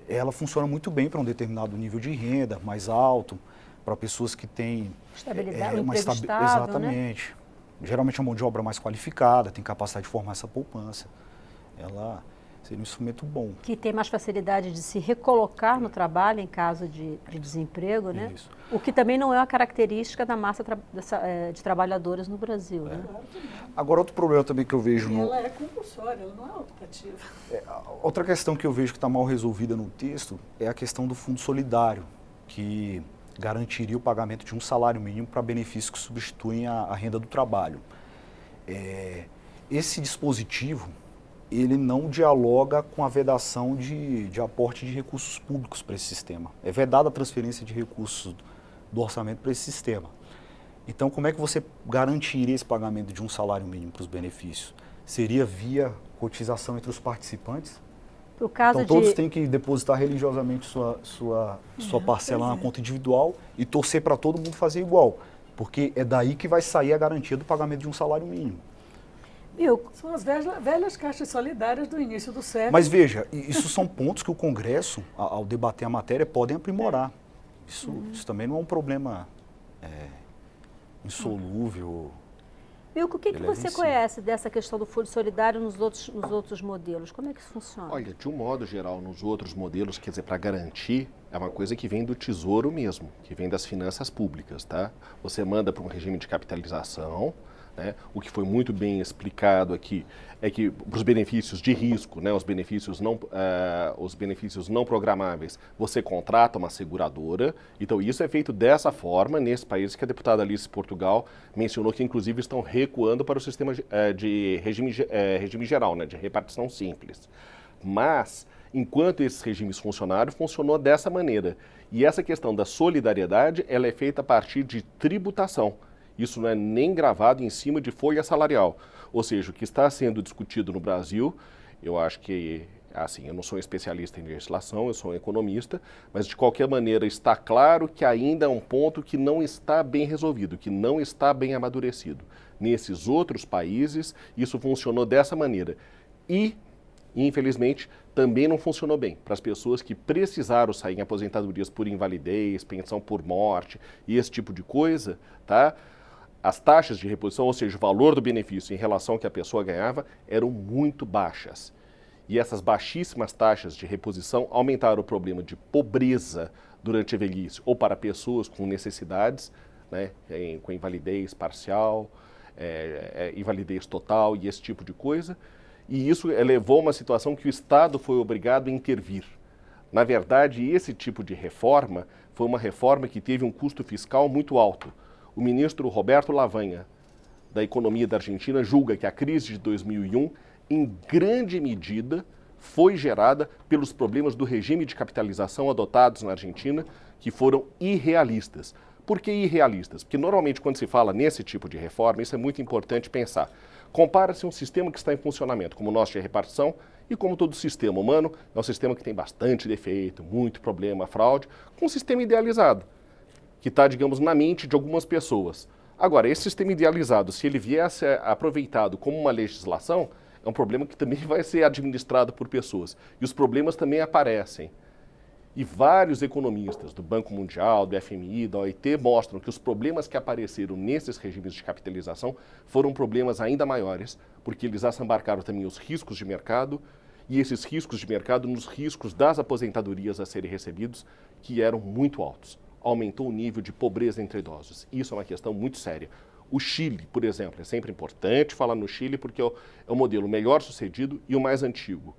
Ela funciona muito bem para um determinado nível de renda, mais alto, para pessoas que têm... Estabilidade, um emprego estável, exatamente. Né? Geralmente é uma mão de obra mais qualificada, tem capacidade de formar essa poupança. Ela seria um instrumento bom. Que tem mais facilidade de se recolocar no trabalho em caso de desemprego, né? Isso. O que também não é uma característica da massa de trabalhadores no Brasil, né? Agora, outro problema também que eu vejo... Ela é compulsória, ela não é optativa. Outra questão que eu vejo que está mal resolvida no texto é a questão do fundo solidário, que garantiria o pagamento de um salário mínimo para benefícios que substituem a renda do trabalho. Esse dispositivo, ele não dialoga com a vedação de aporte de recursos públicos para esse sistema. É vedada a transferência de recursos do orçamento para esse sistema. Então, como é que você garantiria esse pagamento de um salário mínimo para os benefícios? Seria via cotização entre os participantes? Então, todos têm que depositar religiosamente sua parcela na conta individual e torcer para todo mundo fazer igual, porque é daí que vai sair a garantia do pagamento de um salário mínimo. São as velhas caixas solidárias do início do século. Mas veja, isso são pontos que o Congresso, ao debater a matéria, podem aprimorar. Isso também não é um problema insolúvel. Milko, o que você conhece dessa questão do fundo solidário nos outros modelos? Como é que isso funciona? Olha, de um modo geral, nos outros modelos, quer dizer, para garantir, é uma coisa que vem do Tesouro mesmo, que vem das finanças públicas, tá? Você manda para um regime de capitalização, né? O que foi muito bem explicado aqui é que para os benefícios de risco, né, os benefícios não programáveis, você contrata uma seguradora. Então isso é feito dessa forma nesse país que a deputada Alice Portugal mencionou, que inclusive estão recuando para o sistema de regime geral, né, de repartição simples. Mas enquanto esses regimes funcionaram, funcionou dessa maneira. E essa questão da solidariedade, ela é feita a partir de tributação. Isso não é nem gravado em cima de folha salarial. Ou seja, o que está sendo discutido no Brasil, eu acho que, assim, eu não sou especialista em legislação, eu sou um economista, mas de qualquer maneira está claro que ainda é um ponto que não está bem resolvido, que não está bem amadurecido. Nesses outros países, isso funcionou dessa maneira. E, infelizmente, também não funcionou bem para as pessoas que precisaram sair em aposentadorias por invalidez, pensão por morte e esse tipo de coisa, tá? As taxas de reposição, ou seja, o valor do benefício em relação ao que a pessoa ganhava, eram muito baixas. E essas baixíssimas taxas de reposição aumentaram o problema de pobreza durante a velhice, ou para pessoas com necessidades, né, com invalidez parcial, invalidez total e esse tipo de coisa. E isso levou a uma situação que o Estado foi obrigado a intervir. Na verdade, esse tipo de reforma foi uma reforma que teve um custo fiscal muito alto. O ministro Roberto Lavagna, da Economia da Argentina, julga que a crise de 2001, em grande medida, foi gerada pelos problemas do regime de capitalização adotados na Argentina, que foram irrealistas. Por que irrealistas? Porque normalmente quando se fala nesse tipo de reforma, isso é muito importante pensar. Compara-se um sistema que está em funcionamento, como o nosso de repartição, e como todo sistema humano, é um sistema que tem bastante defeito, muito problema, fraude, com um sistema idealizado, que está, digamos, na mente de algumas pessoas. Agora, esse sistema idealizado, se ele vier a ser aproveitado como uma legislação, é um problema que também vai ser administrado por pessoas. E os problemas também aparecem. E vários economistas do Banco Mundial, do FMI, da OIT, mostram que os problemas que apareceram nesses regimes de capitalização foram problemas ainda maiores, porque eles assambarcaram também os riscos de mercado, e esses riscos de mercado nos riscos das aposentadorias a serem recebidos, que eram muito altos. Aumentou o nível de pobreza entre idosos. Isso é uma questão muito séria. O Chile, por exemplo, é sempre importante falar no Chile porque é o modelo melhor sucedido e o mais antigo.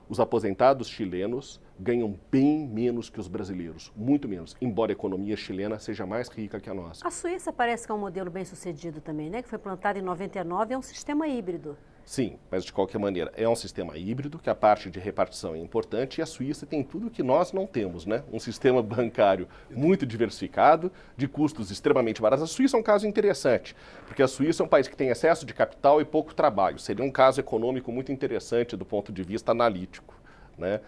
Os aposentados chilenos ganham bem menos que os brasileiros, muito menos, embora a economia chilena seja mais rica que a nossa. A Suíça parece que é um modelo bem sucedido também, né? Que foi plantado em 99, é um sistema híbrido. Sim, mas de qualquer maneira é um sistema híbrido, que a parte de repartição é importante, e a Suíça tem tudo que nós não temos, né? Um sistema bancário muito diversificado, de custos extremamente baratos. A Suíça é um caso interessante, porque a Suíça é um país que tem excesso de capital e pouco trabalho. Seria um caso econômico muito interessante do ponto de vista analítico, né?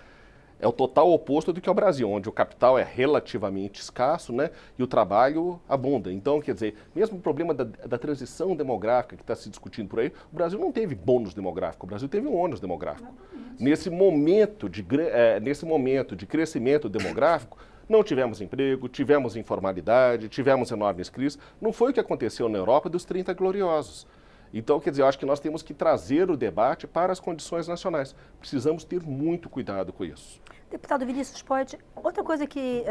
É o total oposto do que é o Brasil, onde o capital é relativamente escasso, né, e o trabalho abunda. Então, quer dizer, mesmo o problema da transição demográfica que está se discutindo por aí, o Brasil não teve bônus demográfico, o Brasil teve um ônus demográfico. Nesse momento de crescimento demográfico, não tivemos emprego, tivemos informalidade, tivemos enormes crises. Não foi o que aconteceu na Europa dos 30 gloriosos. Então, quer dizer, eu acho que nós temos que trazer o debate para as condições nacionais. Precisamos ter muito cuidado com isso. Deputado Vinícius Poit, outra coisa que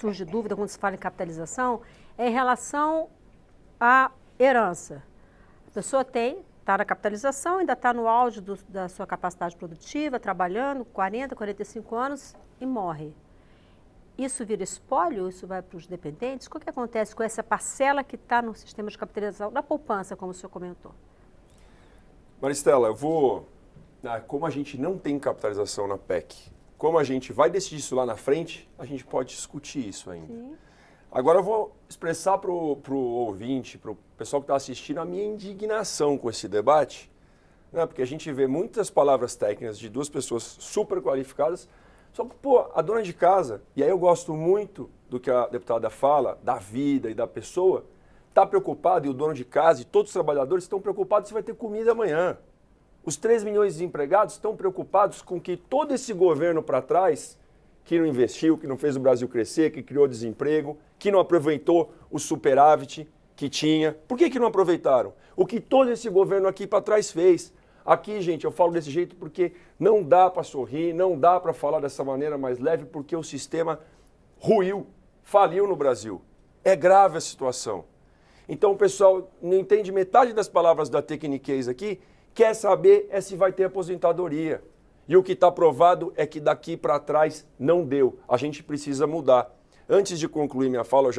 surge dúvida quando se fala em capitalização é em relação à herança. A pessoa está na capitalização, ainda está no auge da sua capacidade produtiva, trabalhando, 40, 45 anos e morre. Isso vira espólio? Isso vai para os dependentes? O que acontece com essa parcela que está no sistema de capitalização da poupança, como o senhor comentou? Maristela, como a gente não tem capitalização na PEC, como a gente vai decidir isso lá na frente, a gente pode discutir isso ainda. Sim. Agora eu vou expressar para o ouvinte, para o pessoal que está assistindo, a minha indignação com esse debate, né? Porque a gente vê muitas palavras técnicas de duas pessoas super qualificadas. Só que, a dona de casa, e aí eu gosto muito do que a deputada fala, da vida e da pessoa, está preocupado, e o dono de casa e todos os trabalhadores estão preocupados se vai ter comida amanhã. Os 3 milhões de desempregados estão preocupados com que todo esse governo para trás, que não investiu, que não fez o Brasil crescer, que criou desemprego, que não aproveitou o superávit que tinha. Por que não aproveitaram? O que todo esse governo aqui para trás fez. Aqui, gente, eu falo desse jeito porque não dá para sorrir, não dá para falar dessa maneira mais leve, porque o sistema ruiu, faliu no Brasil. É grave a situação. Então o pessoal não entende metade das palavras da Tecniquez aqui, quer saber se vai ter aposentadoria. E o que está provado é que daqui para trás não deu. A gente precisa mudar. Antes de concluir minha fala,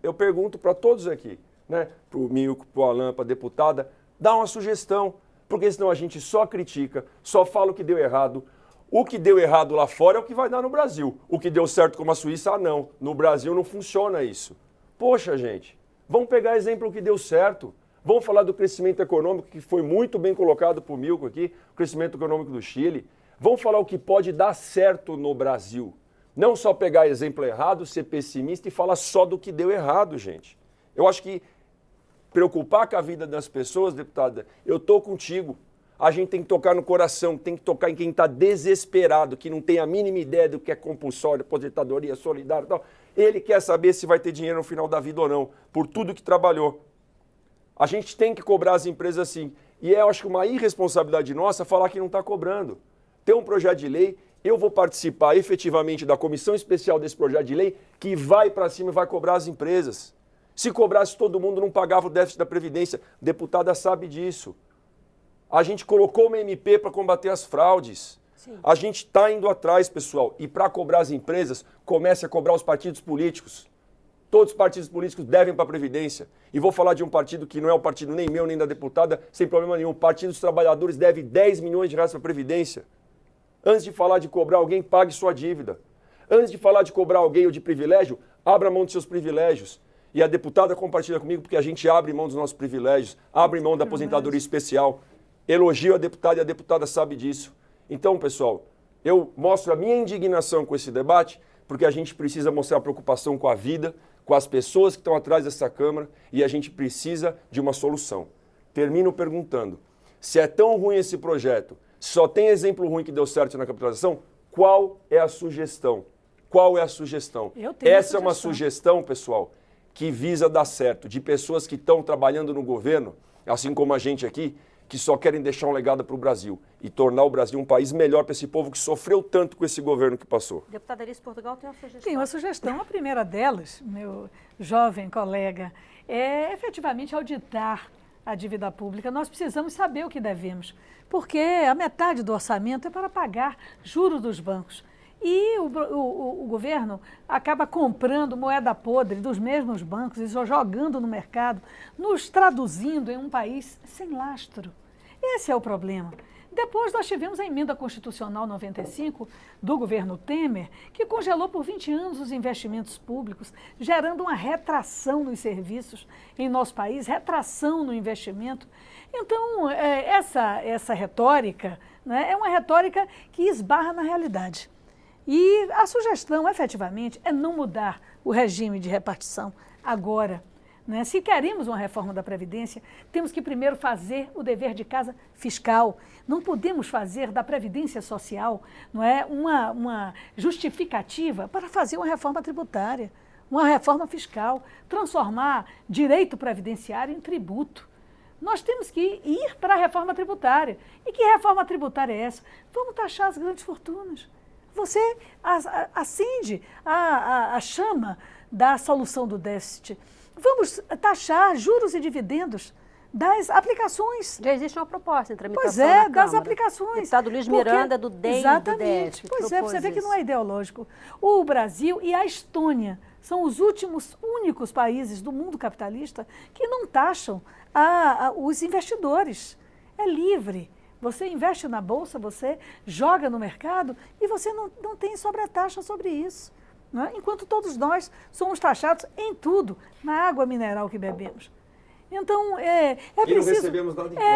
eu pergunto para todos aqui, né? Para o Milko, para o Alan, para a deputada, dá uma sugestão, porque senão a gente só critica, só fala o que deu errado. O que deu errado lá fora é o que vai dar no Brasil. O que deu certo como a Suíça, não. No Brasil não funciona isso. Poxa, gente, vamos pegar exemplo do que deu certo. Vamos falar do crescimento econômico, que foi muito bem colocado por Milko aqui, o crescimento econômico do Chile. Vamos falar o que pode dar certo no Brasil. Não só pegar exemplo errado, ser pessimista e falar só do que deu errado, gente. Eu acho que preocupar com a vida das pessoas, deputada, eu estou contigo. A gente tem que tocar no coração, tem que tocar em quem está desesperado, que não tem a mínima ideia do que é compulsório, aposentadoria, solidário e tal. Ele quer saber se vai ter dinheiro no final da vida ou não, por tudo que trabalhou. A gente tem que cobrar as empresas assim. E eu acho que uma irresponsabilidade nossa falar que não está cobrando. Tem um projeto de lei, eu vou participar efetivamente da comissão especial desse projeto de lei que vai para cima e vai cobrar as empresas. Se cobrasse todo mundo, não pagava o déficit da Previdência. A deputada sabe disso. A gente colocou uma MP para combater as fraudes. Sim. A gente está indo atrás, pessoal. E para cobrar as empresas, comece a cobrar os partidos políticos. Todos os partidos políticos devem para a Previdência. E vou falar de um partido que não é o partido nem meu, nem da deputada, sem problema nenhum. O Partido dos Trabalhadores deve 10 milhões de reais para a Previdência. Antes de falar de cobrar alguém, pague sua dívida. Antes de falar de cobrar alguém ou de privilégio, abra mão dos seus privilégios. E a deputada compartilha comigo porque a gente abre mão dos nossos privilégios, abre mão da aposentadoria especial. Elogio a deputada e a deputada sabe disso. Então, pessoal, eu mostro a minha indignação com esse debate porque a gente precisa mostrar preocupação com a vida, com as pessoas que estão atrás dessa Câmara e a gente precisa de uma solução. Termino perguntando, se é tão ruim esse projeto, só tem exemplo ruim que deu certo na capitalização, qual é a sugestão? Qual é a sugestão? Essa é uma sugestão, pessoal, que visa dar certo, de pessoas que estão trabalhando no governo, assim como a gente aqui, que só querem deixar um legado para o Brasil e tornar o Brasil um país melhor para esse povo que sofreu tanto com esse governo que passou. Deputada Alice Portugal tem uma sugestão. Tem uma sugestão. A primeira delas, meu jovem colega, é efetivamente auditar a dívida pública. Nós precisamos saber o que devemos, porque a metade do orçamento é para pagar juros dos bancos. E o governo acaba comprando moeda podre dos mesmos bancos e jogando no mercado, nos traduzindo em um país sem lastro. Esse é o problema. Depois nós tivemos a emenda constitucional 95 do governo Temer, que congelou por 20 anos os investimentos públicos, gerando uma retração nos serviços em nosso país, retração no investimento. Então, essa retórica, né, é uma retórica que esbarra na realidade. E a sugestão, efetivamente, é não mudar o regime de repartição agora. Né? Se queremos uma reforma da Previdência, temos que primeiro fazer o dever de casa fiscal. Não podemos fazer da Previdência Social, não é, uma justificativa para fazer uma reforma tributária, uma reforma fiscal, transformar direito previdenciário em tributo. Nós temos que ir para a reforma tributária. E que reforma tributária é essa? Vamos taxar as grandes fortunas. Você acende a chama da solução do déficit. Vamos taxar juros e dividendos das aplicações. Já existe uma proposta em tramitação Pois é, das aplicações. O deputado Luiz Miranda, do DEM, exatamente. Pois é, você vê que não é ideológico. O Brasil e a Estônia são os únicos países do mundo capitalista que não taxam os investidores. É livre. Você investe na bolsa, você joga no mercado e você não tem sobretaxa sobre isso. Né? Enquanto todos nós somos taxados em tudo, na água mineral que bebemos. Então,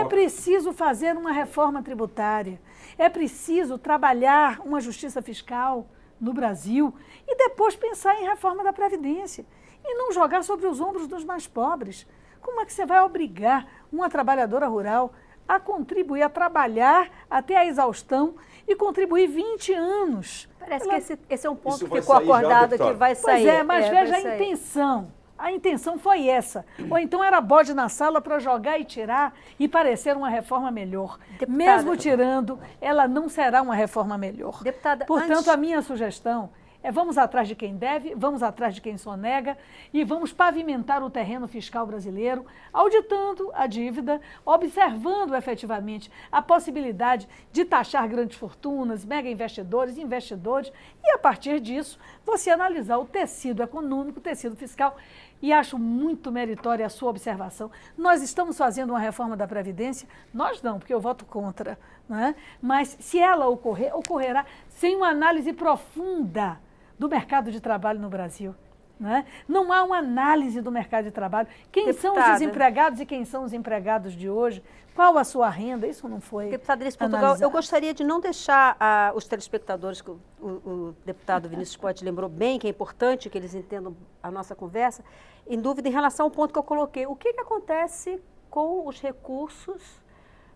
preciso fazer uma reforma tributária, é preciso trabalhar uma justiça fiscal no Brasil e depois pensar em reforma da Previdência. e não jogar sobre os ombros dos mais pobres. Como é que você vai obrigar uma trabalhadora rural a contribuir, a trabalhar até a exaustão e contribuir 20 anos? Parece que esse é um ponto Isso que vai ficou sair já, acordado que deputado. vai sair. Pois é, mas vai veja a sair. intenção. A intenção foi essa. Ou então era bode na sala para jogar e tirar e parecer uma reforma melhor. Deputada. Mesmo tirando, ela não será uma reforma melhor. Deputada, Portanto, antes- a minha sugestão é vamos atrás de quem deve, vamos atrás de quem sonega e vamos pavimentar o terreno fiscal brasileiro, auditando a dívida, observando efetivamente a possibilidade de taxar grandes fortunas, mega investidores, investidores e, a partir disso, você analisar o tecido econômico, o tecido fiscal. E acho muito meritória a sua observação. Nós estamos fazendo uma reforma da Previdência? Nós não, porque eu voto contra. Não é? Mas se ela ocorrer, ocorrerá sem uma análise profunda do mercado de trabalho no Brasil. Não é? Não há uma análise do mercado de trabalho. Quem são os Deputada. desempregados e quem são os empregados de hoje? Qual a sua renda? Isso não foi Deputada Elis Portugal, analisado. eu gostaria de não deixar os telespectadores, que o deputado Vinícius Poit lembrou bem, que é importante que eles entendam a nossa conversa, em dúvida em relação ao ponto que eu coloquei. O que acontece com os recursos,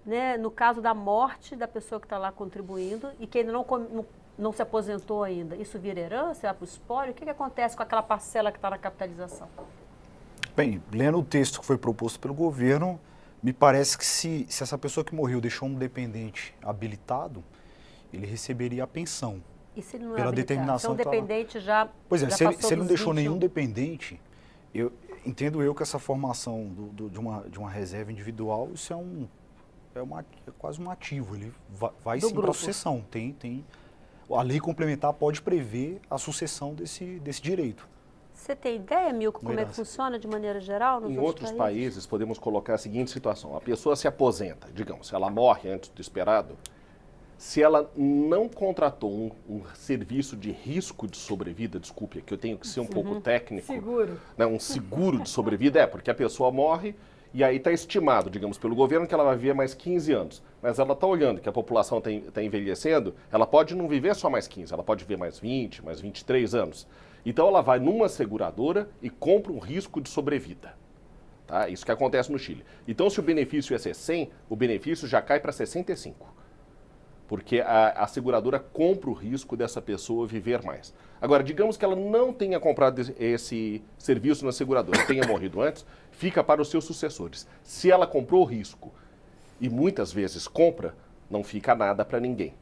né, no caso da morte da pessoa que está lá contribuindo e que ainda não se aposentou ainda? Isso vira herança, vai para o espólio? O que acontece com aquela parcela que está na capitalização? Bem, lendo o texto que foi proposto pelo governo, me parece que se essa pessoa que morreu deixou um dependente habilitado, ele receberia a pensão. E se ele não é Pela habilitado? determinação Se é um que tá lá. dependente já Pois é, já se ele passou não dos deixou 21. nenhum dependente, entendo eu que essa formação de uma reserva individual, isso é quase um ativo, ele vai Do sim para grupo. a sucessão. A lei complementar pode prever a sucessão desse direito. Você tem ideia, Milko, como é que herança. funciona de maneira geral nos Em outros países, podemos colocar a seguinte situação. A pessoa se aposenta, digamos, se ela morre antes do esperado, se ela não contratou um serviço de risco de sobrevida, desculpe, que eu tenho que ser um pouco técnico. Seguro. Né, um seguro de sobrevida, porque a pessoa morre e aí está estimado, digamos, pelo governo que ela vai viver mais 15 anos. Mas ela está olhando que a população está envelhecendo, ela pode não viver só mais 15, ela pode viver mais 20, mais 23 anos. Então ela vai numa seguradora e compra um risco de sobrevida. Tá? Isso que acontece no Chile. Então se o benefício é ser 100, o benefício já cai para 65. Porque a seguradora compra o risco dessa pessoa viver mais. Agora, digamos que ela não tenha comprado esse serviço na seguradora, tenha morrido antes, fica para os seus sucessores. Se ela comprou o risco e muitas vezes compra, não fica nada para ninguém.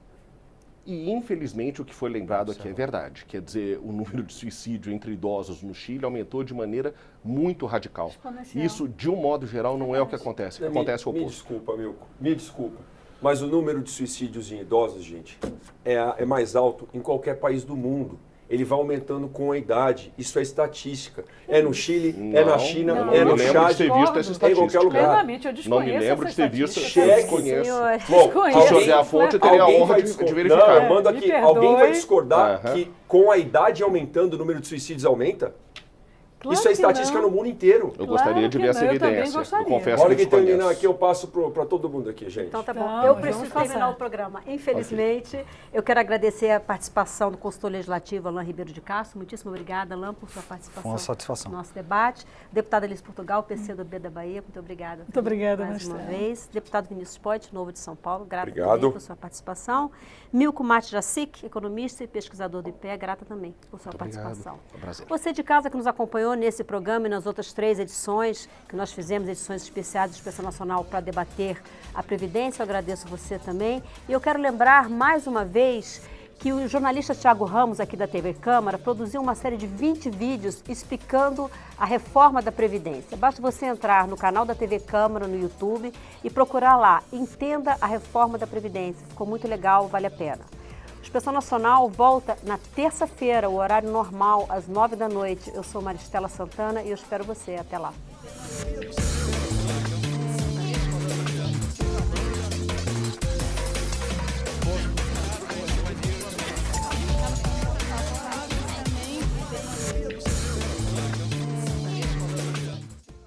E, infelizmente, o que foi lembrado aqui é verdade. Quer dizer, o número de suicídio entre idosos no Chile aumentou de maneira muito radical. Exponencial. Isso, de um modo geral, não é o que acontece. Acontece o Me oposto. desculpa, Milko. Me desculpa. Mas o número de suicídios em idosos, gente, é mais alto em qualquer país do mundo. Ele vai aumentando com a idade. Isso é estatística. É no Chile, é na China, não, é não no me lembro de Chad, ter visto essa é em qualquer estatística. lugar. Plenamente, eu Não desconheço me lembro de ter visto, estatística. Cheque, desconheço. senhor. Bom, Desconheço. Se eu tiver a fonte, eu teria a alguém honra vai de discordar. verificar. Não, eu mando Me aqui. perdoe. Alguém vai discordar Aham. que com a idade aumentando o número de suicídios aumenta? Claro Isso é que estatística não. no mundo inteiro. Eu gostaria de que ver essa não, eu também evidência. Eu gostaria. confesso Olha que que terminar desconheço. aqui, eu passo para todo mundo aqui, gente. Então tá bom. Então, Eu vamos preciso passar. terminar o programa. Infelizmente, eu quero agradecer a participação do consultor legislativo Alain Ribeiro de Castro. Muitíssimo obrigada, Alain, por sua participação Foi uma satisfação. no nosso debate. Deputada Elis Portugal, PCdoB da Bahia, muito obrigada. Muito obrigada, mais uma Marcela. vez. Deputado Vinícius Poit, Novo de São Paulo, grata Obrigado. também por sua participação. Milko Mate Jacic, economista e pesquisador do IPE, grata também por sua participação. É um prazer. Você de casa que nos acompanhou nesse programa e nas outras 3 edições que nós fizemos, edições especiais do Expressão Nacional para debater a Previdência, eu agradeço você também. E eu quero lembrar mais uma vez que o jornalista Tiago Ramos, aqui da TV Câmara, produziu uma série de 20 vídeos explicando a reforma da Previdência. Basta você entrar no canal da TV Câmara no YouTube e procurar lá, Entenda a Reforma da Previdência. Ficou muito legal, vale a pena. O Expressão Nacional volta na terça-feira, o horário normal, às 9 da noite. Eu sou Maristela Santana e eu espero você. Até lá.